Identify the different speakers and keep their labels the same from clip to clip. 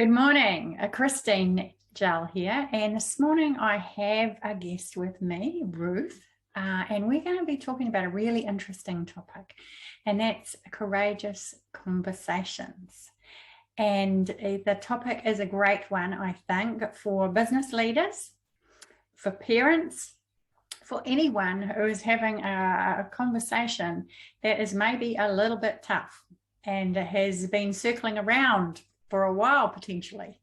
Speaker 1: Good morning, Christine Jull here, and this morning I have a guest with me, Ruth, and we're going to be talking about a really interesting topic, and that's courageous conversations. And the topic is a great one, I think, for business leaders, for parents, for anyone who is having a conversation that is maybe a little bit tough and has been circling around for a while potentially.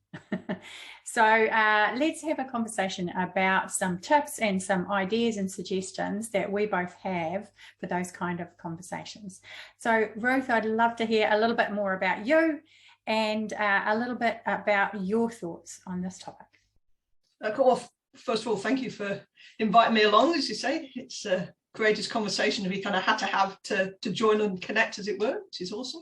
Speaker 1: So let's have a conversation about some tips and some ideas and suggestions that we both have for those kind of conversations. So Ruth, I'd love to hear a little bit more about you and a little bit about your thoughts on this topic.
Speaker 2: Well, first of all, thank you for inviting me along. As you say, it's a courageous conversation we kind of had to have to join and connect, as it were, which is awesome.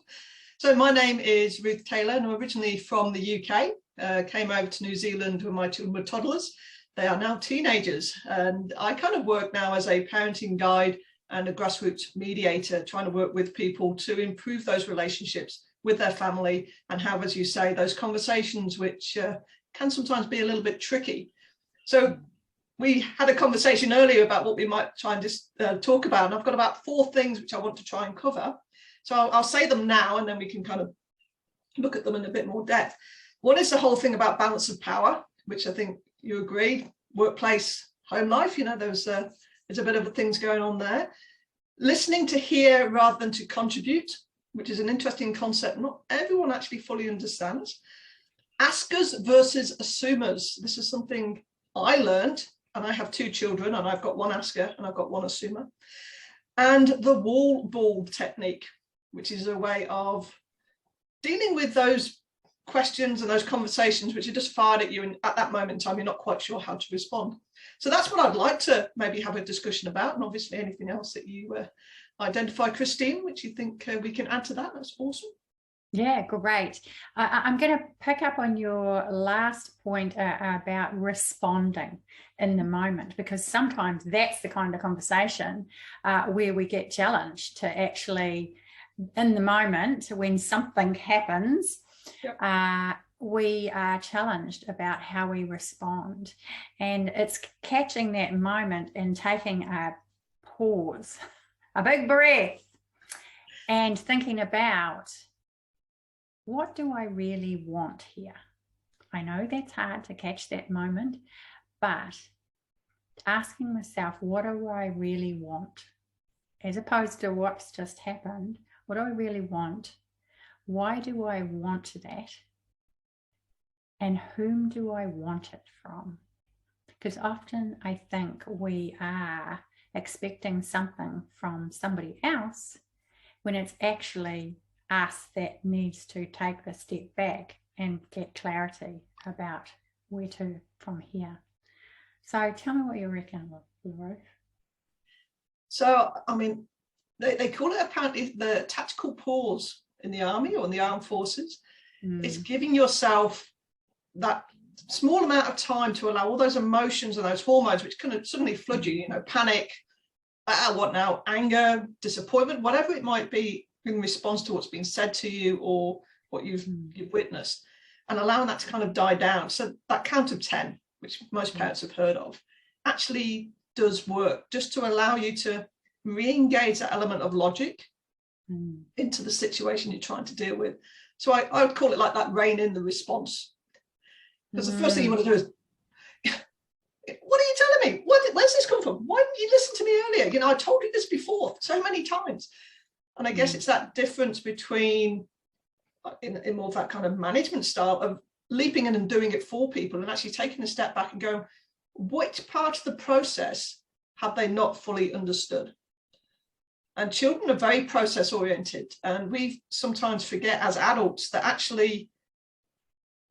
Speaker 2: So my name is Ruth Taylor, and I'm originally from the UK. Came over to New Zealand when my children were toddlers. They are now teenagers, and I kind of work now as a parenting guide and a grassroots mediator, trying to work with people to improve those relationships with their family and have, as you say, those conversations which can sometimes be a little bit tricky. So we had a conversation earlier about what we might try and just talk about, and I've got about 4 things which I want to try and cover. So I'll say them now, and then we can kind of look at them in a bit more depth. One is the whole thing about balance of power, which I think you agree, workplace, home life, there's a bit of things going on there. Listening to hear rather than to contribute, which is an interesting concept not everyone actually fully understands. Askers versus assumers. This is something I learned, and I have 2 children, and I've got one asker and I've got one assumer. And the wall ball technique, which is a way of dealing with those questions and those conversations which are just fired at you, and at that moment in time you're not quite sure how to respond. So that's what I'd like to maybe have a discussion about, and obviously anything else that you identify, Christine, which you think we can add to that. That's awesome.
Speaker 1: Yeah, great. I'm going to pick up on your last point about responding in the moment, because sometimes that's the kind of conversation where we get challenged to actually, in the moment when something happens, yep. We are challenged about how we respond. And it's catching that moment and taking a pause, a big breath, and thinking about, what do I really want here? I know that's hard to catch that moment, but asking myself, what do I really want? As opposed to what's just happened, what do I really want? Why do I want that? And whom do I want it from? Because often I think we are expecting something from somebody else when it's actually us that needs to take a step back and get clarity about where to from here. So tell me what you reckon, Ruth.
Speaker 2: So, I mean, they call it apparently the tactical pause in the army or in the armed forces. It's giving yourself that small amount of time to allow all those emotions and those hormones which kind of suddenly flood you, panic, what now, anger, disappointment, whatever it might be, in response to what's been said to you or what you've witnessed, and allowing that to kind of die down. So that count of 10, which most parents have heard of, actually does work, just to allow you to re-engage that element of logic into the situation you're trying to deal with. So I would call it like that, rein in the response. Because the first thing you want to do is, what are you telling me? Where's this come from? Why didn't you listen to me earlier? I told you this before so many times. And I guess it's that difference between, in more of that kind of management style, of leaping in and doing it for people and actually taking a step back and going, which part of the process have they not fully understood? And children are very process oriented. And we sometimes forget as adults that actually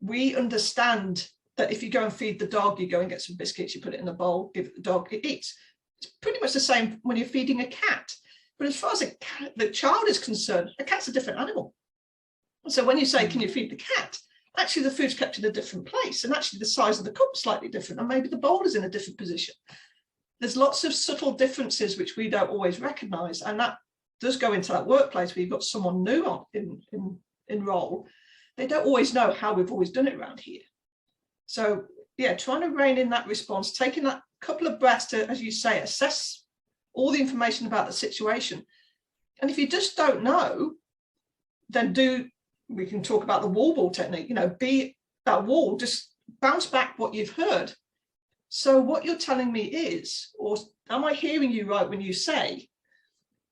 Speaker 2: we understand that if you go and feed the dog, you go and get some biscuits, you put it in a bowl, give it the dog, it eats. It's pretty much the same when you're feeding a cat. But as far as the child is concerned, a cat's a different animal. So when you say, can you feed the cat? Actually, the food's kept in a different place. And actually, the size of the cup is slightly different. And maybe the bowl is in a different position. There's lots of subtle differences which we don't always recognise. And that does go into that workplace where you've got someone new in role. they don't always know how we've always done it around here. So yeah, trying to rein in that response, taking that couple of breaths to, as you say, assess all the information about the situation. And if you just don't know, then we can talk about the wall ball technique, be that wall, just bounce back what you've heard. So what you're telling me is, or am I hearing you right when you say,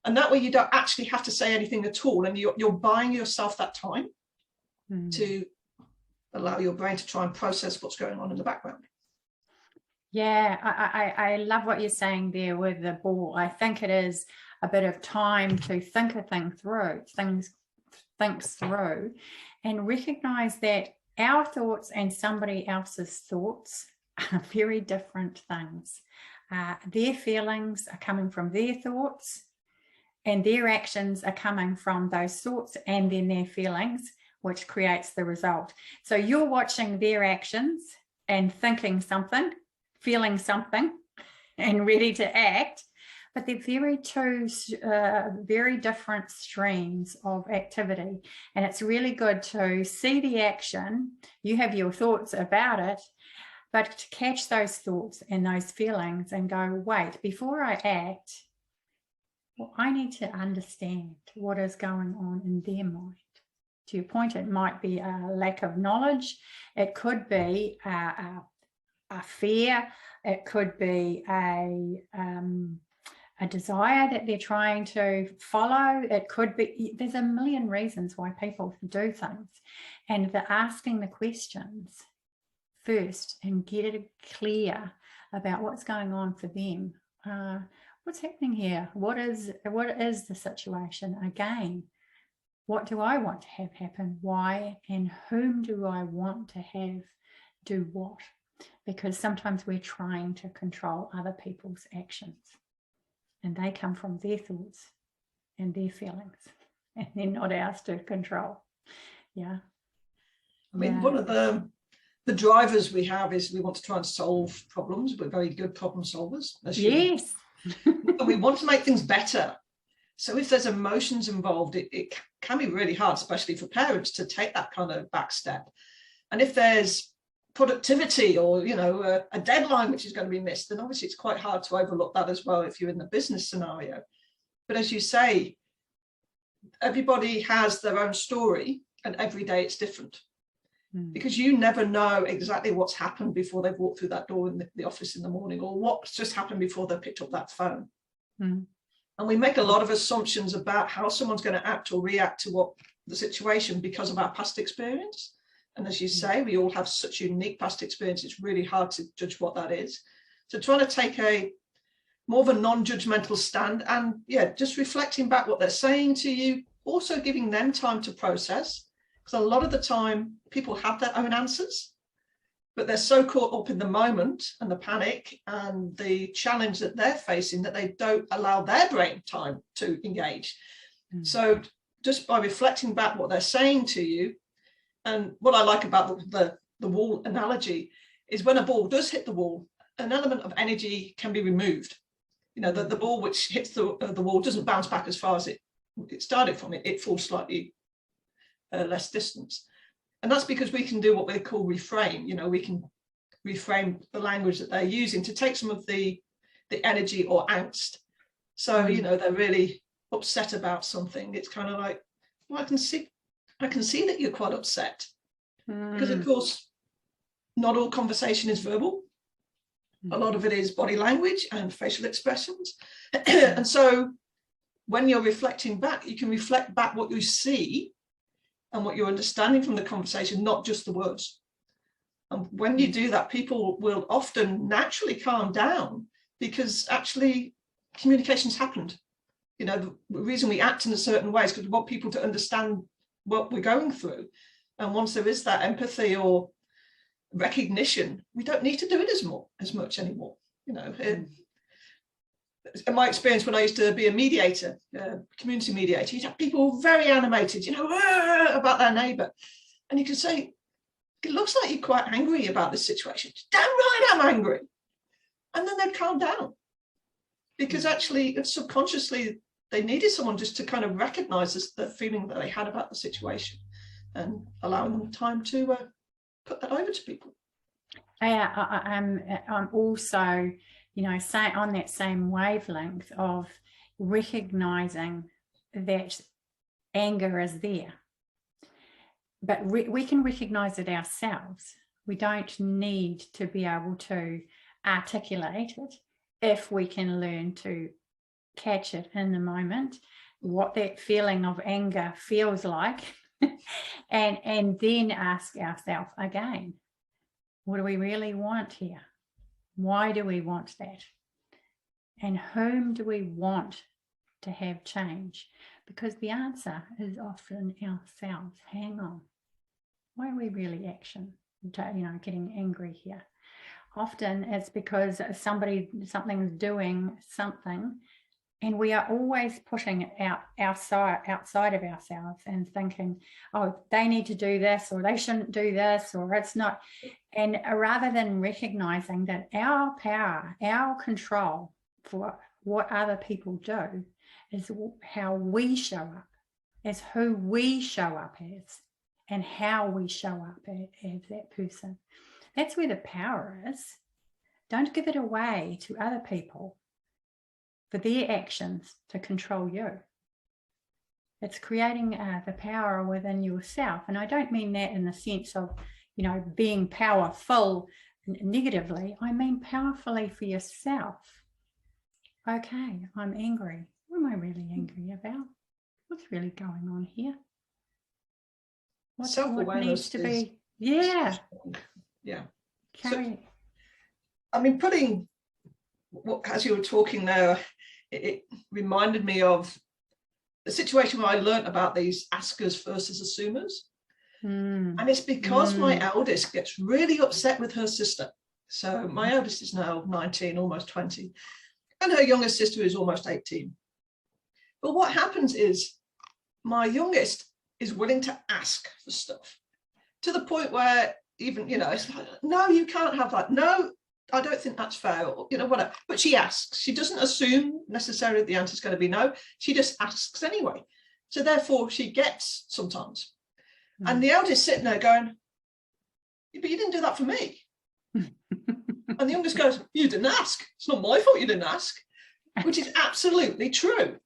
Speaker 2: and that way you don't actually have to say anything at all. And you're buying yourself that time to allow your brain to try and process what's going on in the background.
Speaker 1: Yeah, I love what you're saying there with the ball. I think it is a bit of time to think a thing through, thinks through, and recognize that our thoughts and somebody else's thoughts are very different things. Their feelings are coming from their thoughts, and their actions are coming from those thoughts and then their feelings, which creates the result. So you're watching their actions and thinking something, feeling something, and ready to act, but they're very different streams of activity. And it's really good to see the action. You have your thoughts about it, but to catch those thoughts and those feelings and go, wait, before I act, well, I need to understand what is going on in their mind. To your point, it might be a lack of knowledge. It could be a fear. It could be a desire that they're trying to follow. It could be, there's a million reasons why people do things. And they're asking the questions first and get it clear about what's going on for them. What's happening here? What is the situation? Again, what do I want to have happen? Why? And whom do I want to have do what? Because sometimes we're trying to control other people's actions, and they come from their thoughts and their feelings, and they're not ours to control. Yeah.
Speaker 2: I mean, one of the drivers we have is we want to try and solve problems. We're very good problem solvers.
Speaker 1: Yes.
Speaker 2: But we want to make things better. So if there's emotions involved, it can be really hard, especially for parents, to take that kind of back step. And if there's productivity or, a deadline which is going to be missed, then obviously it's quite hard to overlook that as well if you're in the business scenario. But as you say, everybody has their own story, and every day it's different. Because you never know exactly what's happened before they've walked through that door in the office in the morning, or what's just happened before they picked up that phone. And we make a lot of assumptions about how someone's going to act or react to what the situation because of our past experience. And as you say, we all have such unique past experience, it's really hard to judge what that is. So trying to take more of a non-judgmental stand, and just reflecting back what they're saying to you, also giving them time to process. Because a lot of the time people have their own answers, but they're so caught up in the moment and the panic and the challenge that they're facing that they don't allow their brain time to engage. So just by reflecting back what they're saying to you, and what I like about the wall analogy is when a ball does hit the wall, an element of energy can be removed. The ball which hits the wall doesn't bounce back as far as it started from. It falls slightly less distance. And that's because we can do what they call reframe. We can reframe the language that they're using to take some of the energy or angst. So, they're really upset about something. It's kind of like, well, I can see that you're quite upset. Because of course, not all conversation is verbal. A lot of it is body language and facial expressions. And so when you're reflecting back, you can reflect back what you see and what you're understanding from the conversation, not just the words. And when you do that, people will often naturally calm down, because actually communication's happened. The reason we act in a certain way is because we want people to understand what we're going through. And once there is that empathy or recognition, we don't need to do it as much anymore. In my experience, when I used to be a mediator, community mediator, you'd have people very animated, about their neighbour. And you can say, it looks like you're quite angry about this situation. Damn right I'm angry. And then they'd calm down. Because actually, subconsciously, they needed someone just to kind of recognise the feeling that they had about the situation. and allowing them time to put that over to people.
Speaker 1: I'm also, on that same wavelength of recognizing that anger is there. But we can recognize it ourselves. We don't need to be able to articulate it if we can learn to catch it in the moment, what that feeling of anger feels like, and then ask ourselves again, what do we really want here? Why do we want that? And whom do we want to have change? Because the answer is often ourselves. Hang on. Why are we really getting angry here? Often it's because something's doing something, and we are always pushing it outside of ourselves and thinking, oh, they need to do this, or they shouldn't do this, or it's not. And rather than recognizing that our power, our control for what other people do is how we show up, as who we show up as, and how we show up as that person. That's where the power is. Don't give it away to other people for their actions to control you. It's creating the power within yourself. And I don't mean that in the sense of, being powerful negatively. I mean powerfully for yourself. Okay, I'm angry. What am I really angry about? What's really going on here? What needs to be? Yeah.
Speaker 2: Yeah.
Speaker 1: Carry.
Speaker 2: Putting as you were talking there, it reminded me of the situation where I learned about these askers versus assumers. And it's because my eldest gets really upset with her sister. So my eldest is now 19, almost 20, and her youngest sister is almost 18. But what happens is my youngest is willing to ask for stuff to the point where even, it's like, no, you can't have that. No, I don't think that's fair, or, whatever. But she asks. She doesn't assume necessarily the answer is going to be no. She just asks anyway. So therefore she gets sometimes. And the eldest sitting there going, but you didn't do that for me. And the youngest goes, you didn't ask. It's not my fault you didn't ask, which is absolutely true.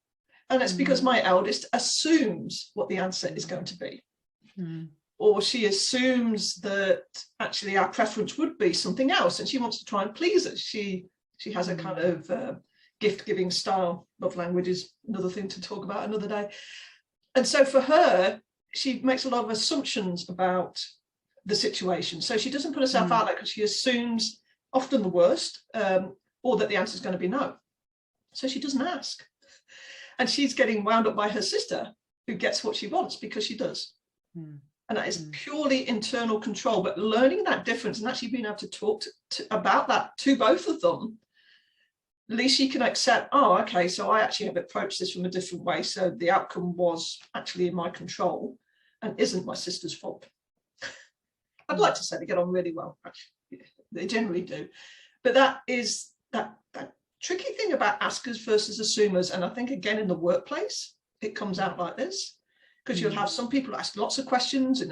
Speaker 2: And it's because my eldest assumes what the answer is going to be. Or she assumes that actually our preference would be something else, and she wants to try and please us. She has a kind of gift-giving style. Love language is another thing to talk about another day. And so for her, she makes a lot of assumptions about the situation. So she doesn't put herself out there because she assumes often the worst, or that the answer is going to be no. So she doesn't ask. And she's getting wound up by her sister, who gets what she wants because she does. And that is purely internal control. But learning that difference and actually being able to talk about that to both of them, at least she can accept, oh, okay, so I actually have approached this from a different way. So the outcome was actually in my control and isn't my sister's fault. I'd like to say they get on really well, actually. They generally do. But that is that tricky thing about askers versus assumers. And I think, again, in the workplace, it comes out like this, because you'll have some people ask lots of questions and,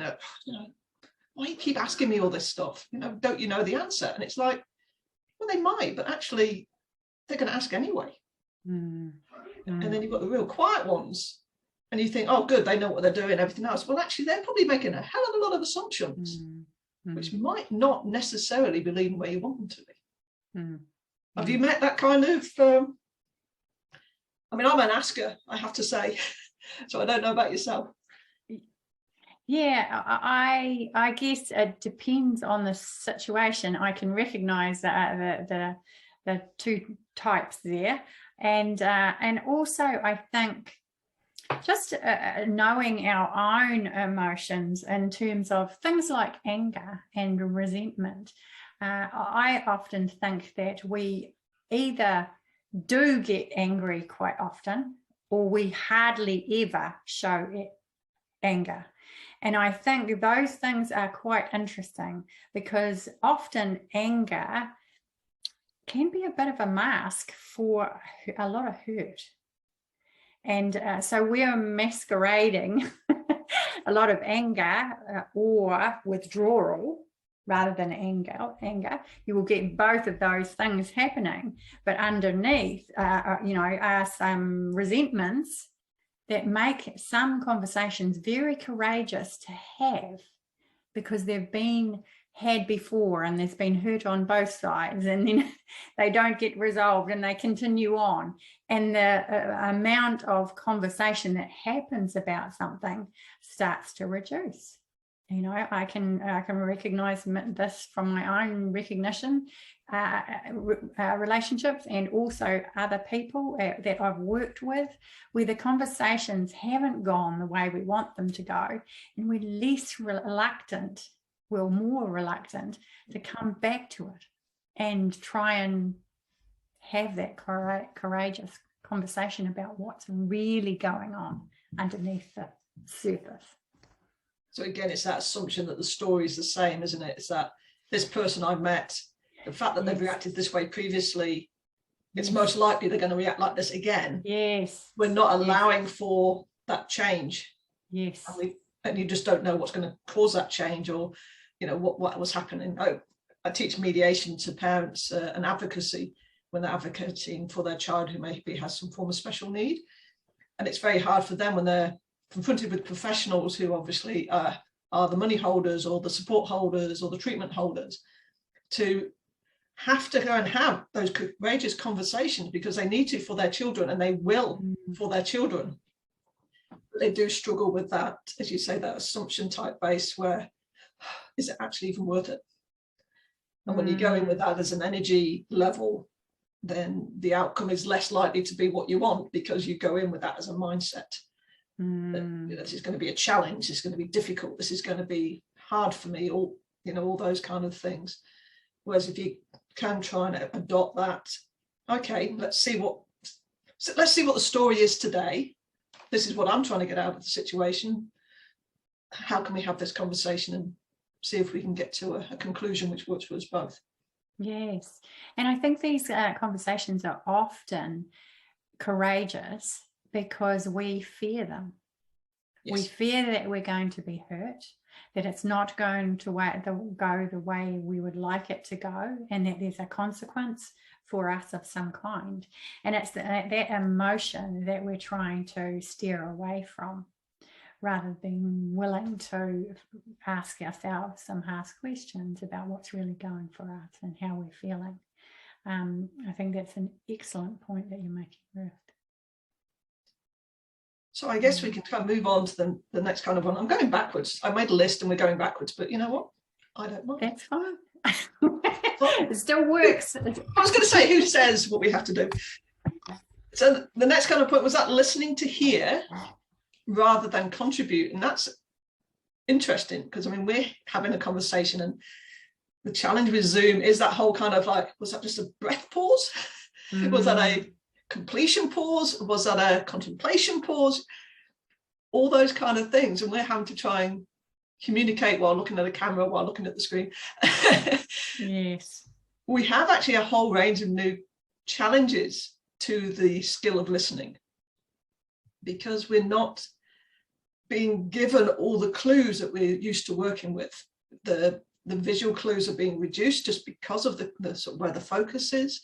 Speaker 2: why do you keep asking me all this stuff? Don't you know the answer? And it's like, well, they might, but actually they're going to ask anyway. And then you've got the real quiet ones, and you think, oh, good, they know what they're doing, everything else. Well, actually, they're probably making a hell of a lot of assumptions, which might not necessarily be leading where you want them to be. Have you met that kind of, I'm an asker, I have to say, so I don't know about yourself.
Speaker 1: Yeah, I guess it depends on the situation. I can recognize the two types there, and also I think just knowing our own emotions in terms of things like anger and resentment. I often think that we either do get angry quite often, or we hardly ever show anger. And I think those things are quite interesting, because often anger can be a bit of a mask for a lot of hurt. And so we are masquerading a lot of anger or withdrawal rather than anger, you will get both of those things happening. But underneath, are some resentments that make some conversations very courageous to have, because they've been had before and there's been hurt on both sides, and then they don't get resolved and they continue on. And the amount of conversation that happens about something starts to reduce. I can recognize this from my own recognition, relationships, and also other people that I've worked with, where the conversations haven't gone the way we want them to go, and we're more reluctant to come back to it and try and have that courageous conversation about what's really going on underneath the surface.
Speaker 2: So again, it's that assumption that the story is the same, isn't it? It's that this person I've met, the fact that they've reacted this way previously, it's most likely they're going to react like this again.
Speaker 1: Yes.
Speaker 2: We're not allowing for that change.
Speaker 1: Yes.
Speaker 2: And you just don't know what's going to cause that change, or, what was happening. I teach mediation to parents and advocacy when they're advocating for their child who maybe has some form of special need. And it's very hard for them when they're confronted with professionals who obviously are the money holders or the support holders or the treatment holders, to have to go and have those courageous conversations, because they need to for their children, and they will for their children. But they do struggle with that, as you say, that assumption type base where, is it actually even worth it? And when you go in with that as an energy level, then the outcome is less likely to be what you want, because you go in with that as a mindset. This is going to be a challenge, this is going to be difficult, this is going to be hard for me, or all those kind of things. Whereas if you can try and adopt that, okay, let's see what the story is today. This is what I'm trying to get out of the situation. How can we have this conversation and see if we can get to a conclusion which works for us both?
Speaker 1: Yes. And I think these conversations are often courageous because we fear them. Yes. We fear that we're going to be hurt, that it's not going to go the way we would like it to go, and that there's a consequence for us of some kind. And it's that emotion that we're trying to steer away from, rather than willing to ask ourselves some harsh questions about what's really going for us and how we're feeling. I think that's an excellent point that you're making, Ruth.
Speaker 2: So I guess we can kind of move on to the next kind of one. I'm going backwards. I made a list and we're going backwards, but you know what? I don't mind.
Speaker 1: That's fine. It still works.
Speaker 2: I was going to say, who says what we have to do? So the next kind of point was that listening to hear rather than contribute. And that's interesting, because we're having a conversation, and the challenge with Zoom is that whole kind of like, was that just a breath pause? Was that a completion pause? Was that a contemplation pause? All those kind of things. And we're having to try and communicate while looking at a camera, while looking at the screen.
Speaker 1: Yes.
Speaker 2: We have actually a whole range of new challenges to the skill of listening, because we're not being given all the clues that we're used to working with. The visual clues are being reduced just because of the sort of where the focus is.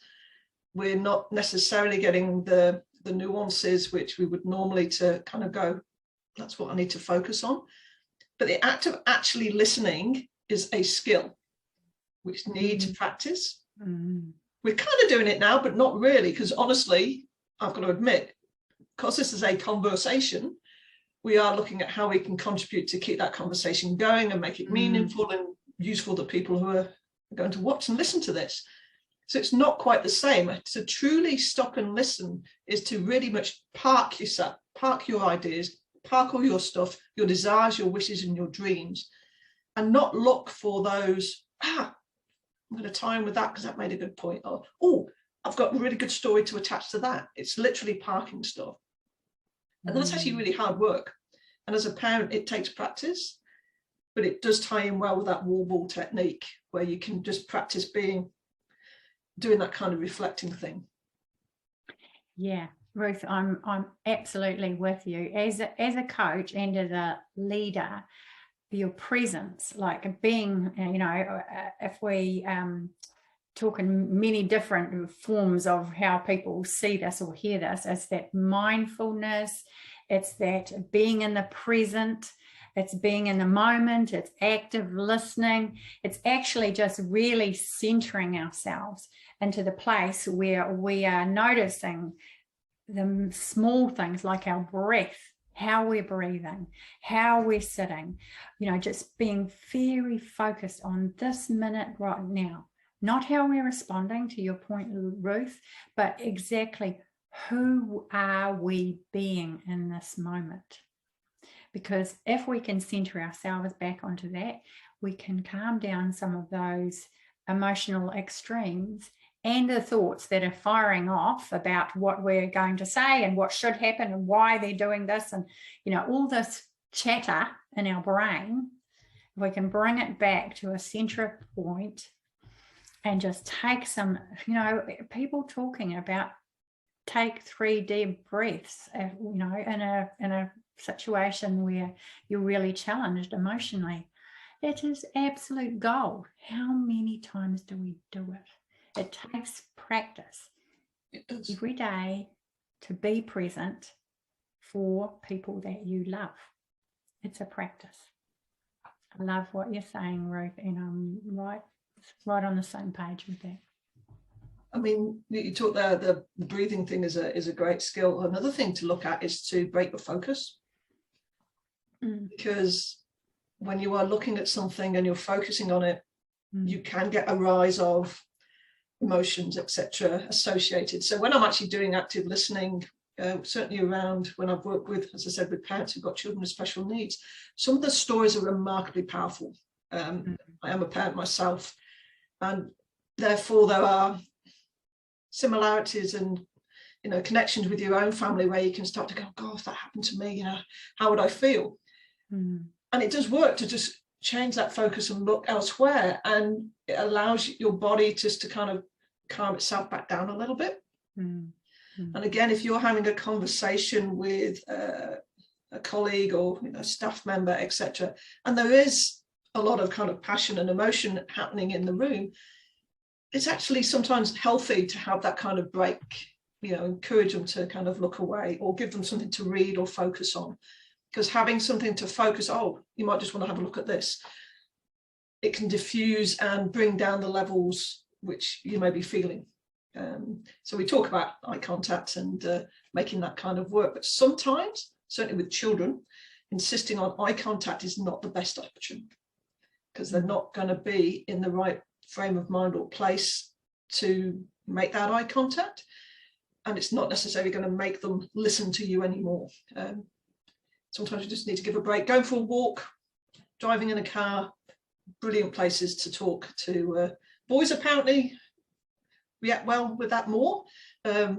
Speaker 2: We're not necessarily getting the nuances which we would normally to kind of go, that's what I need to focus on. But the act of actually listening is a skill which needs practice. We're kind of doing it now, but not really, because honestly, I've got to admit, because this is a conversation, we are looking at how we can contribute to keep that conversation going and make it meaningful and useful to people who are going to watch and listen to this. So it's not quite the same. To truly stop and listen is to really much park yourself, park your ideas, park all your stuff, your desires, your wishes and your dreams, and not look for those, I'm going to tie in with that because that made a good point. Or, oh, I've got a really good story to attach to that. It's literally parking stuff. And that's actually really hard work. And as a parent, it takes practice, but it does tie in well with that wall ball technique, where you can just practice doing that kind of reflecting thing.
Speaker 1: Yeah, Ruth, I'm absolutely with you. As a coach and as a leader, your presence, like being, you know, if we talk in many different forms of how people see this or hear this, it's that mindfulness, it's that being in the present, it's being in the moment, it's active listening, it's actually just really centering ourselves into the place where we are noticing the small things like our breath, how we're breathing, how we're sitting, you know, just being very focused on this minute right now. Not how we're responding, to your point, Ruth, but exactly who are we being in this moment? Because if we can center ourselves back onto that, we can calm down some of those emotional extremes and the thoughts that are firing off about what we're going to say and what should happen and why they're doing this, and, you know, all this chatter in our brain. We can bring it back to a center point and just take some, you know, people talking about take 3 deep breaths, you know, in a situation where you're really challenged emotionally. It is absolute gold. How many times do we do it? It takes practice every day to be present for people that you love. It's a practice. I love what you're saying, Ruth, and I'm right on the same page with that.
Speaker 2: I mean, you talk there, the breathing thing is a great skill. Another thing to look at is to break the focus. Because when you are looking at something and you're focusing on it, you can get a rise of emotions, etc., associated. So when I'm actually doing active listening, certainly around when I've worked with, as I said, with parents who've got children with special needs, some of the stories are remarkably powerful. I am a parent myself, and therefore there are similarities and, you know, connections with your own family where you can start to go, God, if that happened to me, you know, how would I feel? And it does work to just change that focus and look elsewhere, and it allows your body just to kind of calm itself back down a little bit. And again, if you're having a conversation with a colleague or, you know, staff member, etc., and there is a lot of kind of passion and emotion happening in the room, it's actually sometimes healthy to have that kind of break, you know, encourage them to kind of look away or give them something to read or focus on. Because having something to focus, oh, you might just want to have a look at this. It can diffuse and bring down the levels which you may be feeling. So we talk about eye contact and making that kind of work. But sometimes, certainly with children, insisting on eye contact is not the best option, because they're not going to be in the right frame of mind or place to make that eye contact. And it's not necessarily going to make them listen to you anymore. Sometimes you just need to give a break. Going for a walk, driving in a car, brilliant places to talk to. Boys apparently react well with that more.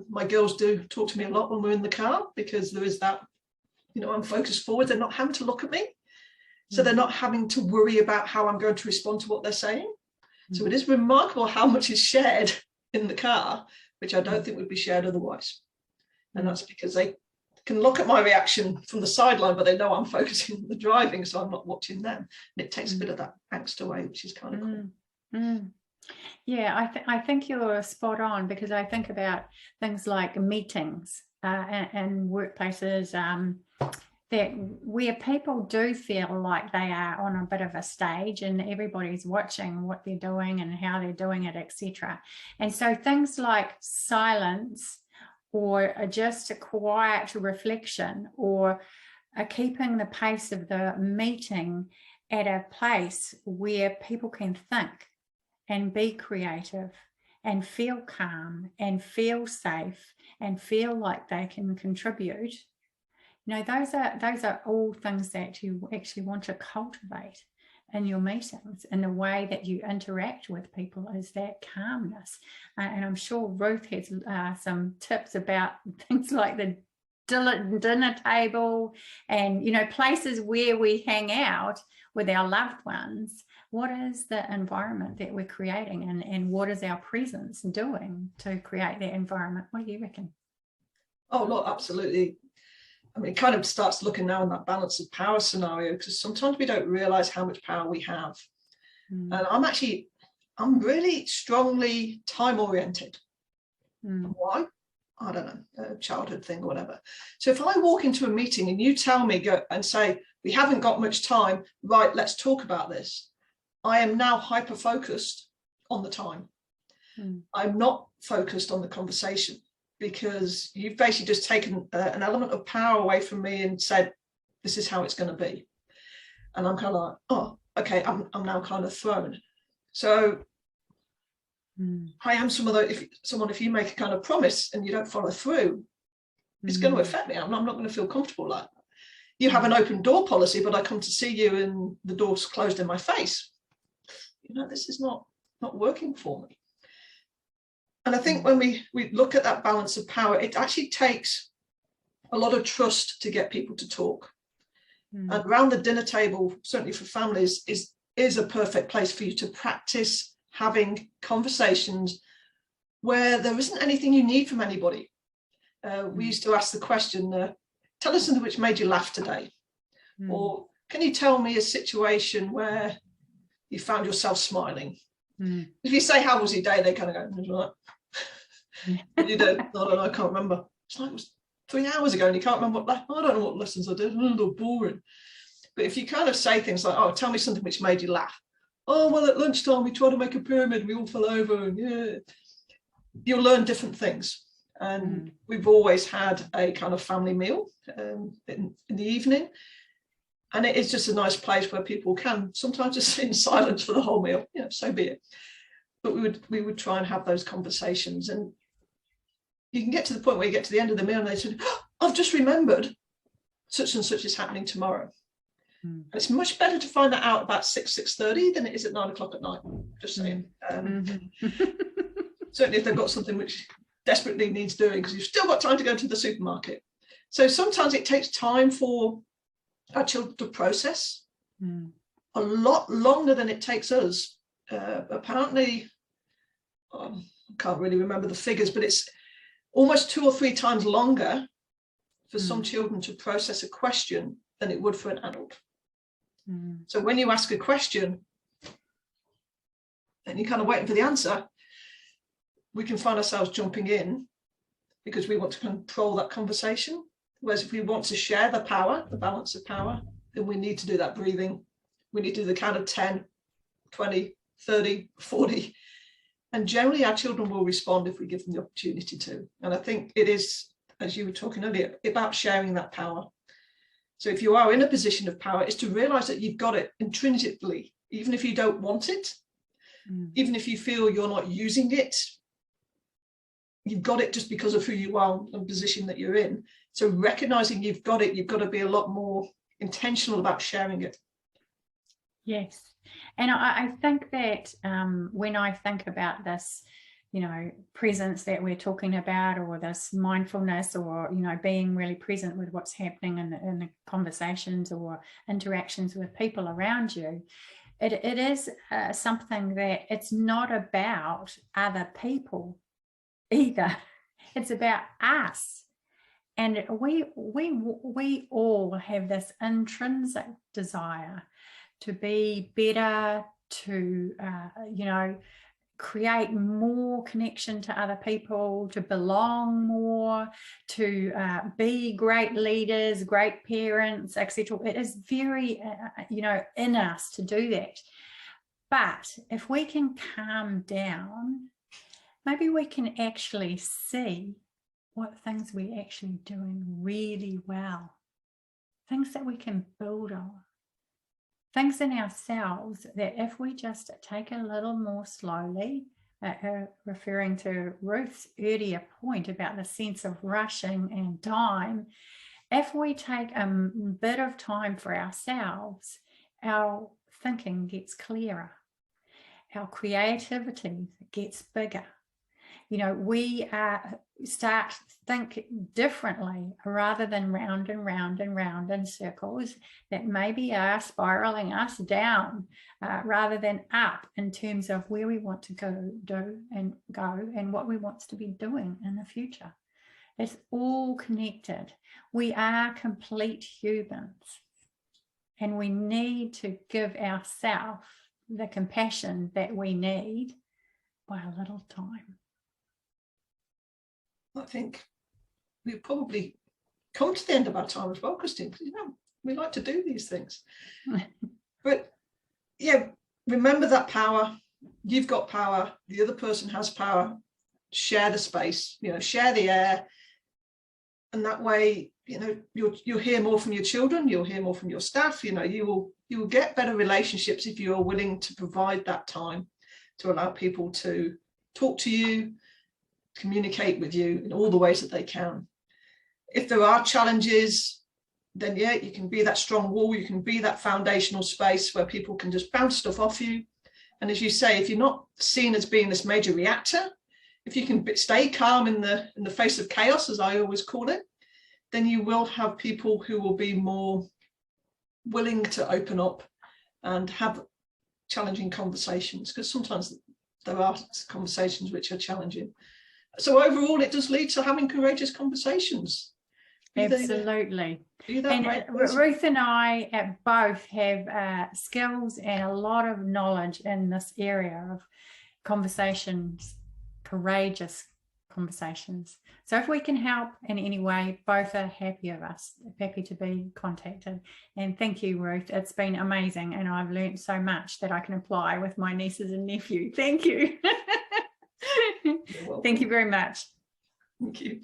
Speaker 2: My girls do talk to me a lot when we're in the car, because there is that, you know, I'm focused forward. They're not having to look at me. So they're not having to worry about how I'm going to respond to what they're saying. So it is remarkable how much is shared in the car, which I don't think would be shared otherwise. And that's because they can look at my reaction from the sideline, but they know I'm focusing on the driving, so I'm not watching them. And it takes a bit of that angst away, which is kind of cool.
Speaker 1: Yeah, I think you're spot on, because I think about things like meetings and workplaces that where people do feel like they are on a bit of a stage and everybody's watching what they're doing and how they're doing it, etc. And so things like silence, or just a quiet reflection, or keeping the pace of the meeting at a place where people can think and be creative and feel calm and feel safe and feel like they can contribute. You know, those are all things that you actually want to cultivate in your meetings, and the way that you interact with people is that calmness. And I'm sure Ruth has some tips about things like the dinner table and, you know, places where we hang out with our loved ones. What is the environment that we're creating, and what is our presence doing to create that environment? What do you reckon?
Speaker 2: Oh, look, absolutely. I mean, it kind of starts looking now in that balance of power scenario, because sometimes we don't realize how much power we have. And I'm really strongly time oriented. Why? I don't know, a childhood thing or whatever. So if I walk into a meeting and you tell me, go and say, we haven't got much time, right, let's talk about this, I am now hyper focused on the time. I'm not focused on the conversation, because you've basically just taken an element of power away from me and said, this is how it's going to be. And I'm kind of like, oh, okay, I'm now kind of thrown. So I am if you make a kind of promise and you don't follow through, it's going to affect me. I'm not going to feel comfortable like that. You have an open door policy, but I come to see you and the door's closed in my face. You know, this is not working for me. And I think when we look at that balance of power, it actually takes a lot of trust to get people to talk. And around the dinner table, certainly for families, is a perfect place for you to practice having conversations where there isn't anything you need from anybody. We used to ask the question, tell us something which made you laugh today. Or can you tell me a situation where you found yourself smiling? If you say, how was your day? They kind of go, you don't, I can't remember. It's like it was 3 hours ago and you can't remember I don't know what lessons I did. They're boring. But if you kind of say things like, oh, tell me something which made you laugh. Oh, well, at lunchtime, we tried to make a pyramid. We all fell over. And yeah, you'll learn different things. And we've always had a kind of family meal in the evening. And it is just a nice place where people can sometimes just sit in silence for the whole meal. You know, so be it. But we would try and have those conversations. And you can get to the point where you get to the end of the meal and they say, oh, I've just remembered such and such is happening tomorrow. And it's much better to find that out about 6:30 than it is at 9 o'clock at night. Just saying. Certainly if they've got something which desperately needs doing, because you've still got time to go to the supermarket. So sometimes it takes time for our children to process, a lot longer than it takes us. Apparently, I can't really remember the figures, but it's almost 2 or 3 times longer for some children to process a question than it would for an adult. So when you ask a question and you're kind of waiting for the answer, we can find ourselves jumping in because we want to control that conversation. Whereas if we want to share the power, the balance of power, then we need to do that breathing. We need to do the count of 10, 20, 30, 40. And generally our children will respond if we give them the opportunity to. And I think it is, as you were talking earlier, about sharing that power. So if you are in a position of power, it's to realize that you've got it intrinsically, even if you don't want it, even if you feel you're not using it, you've got it just because of who you are and the position that you're in. So recognizing you've got it, you've got to be a lot more intentional about sharing it.
Speaker 1: Yes. And I think that when I think about this, you know, presence that we're talking about, or this mindfulness, or, you know, being really present with what's happening in the conversations or interactions with people around you, it is something that it's not about other people either. It's about us. And we all have this intrinsic desire to be better, to, you know, create more connection to other people, to belong more, to be great leaders, great parents, etc. It is very, you know, in us to do that. But if we can calm down, maybe we can actually see what things we're actually doing really well, things that we can build on, things in ourselves that if we just take a little more slowly, referring to Ruth's earlier point about the sense of rushing and time, if we take a bit of time for ourselves, our thinking gets clearer, our creativity gets bigger. You know, we start to think differently rather than round and round and round in circles that maybe are spiraling us down rather than up in terms of where we want to go and what we want to be doing in the future. It's all connected. We are complete humans, and we need to give ourselves the compassion that we need by a little time.
Speaker 2: I think we've probably come to the end of our time as well, Christine, because we like to do these things. But yeah, remember that power. You've got power. The other person has power. Share the space, share the air. And that way, you'll hear more from your children, you'll hear more from your staff, you will get better relationships if you're willing to provide that time to allow people to talk to you, communicate with you in all the ways that they can. If there are challenges, then yeah, you can be that strong wall, you can be that foundational space where people can just bounce stuff off you. And as you say, if you're not seen as being this major reactor, if you can stay calm in the face of chaos, as I always call it, then you will have people who will be more willing to open up and have challenging conversations, because sometimes there are conversations which are challenging. So overall, it does lead to having courageous conversations.
Speaker 1: Absolutely. And Ruth and I both have skills and a lot of knowledge in this area of conversations, courageous conversations. So if we can help in any way, both are happy to be contacted. And thank you, Ruth. It's been amazing, and I've learned so much that I can apply with my nieces and nephew. Thank you. Thank you very much.
Speaker 2: Thank you.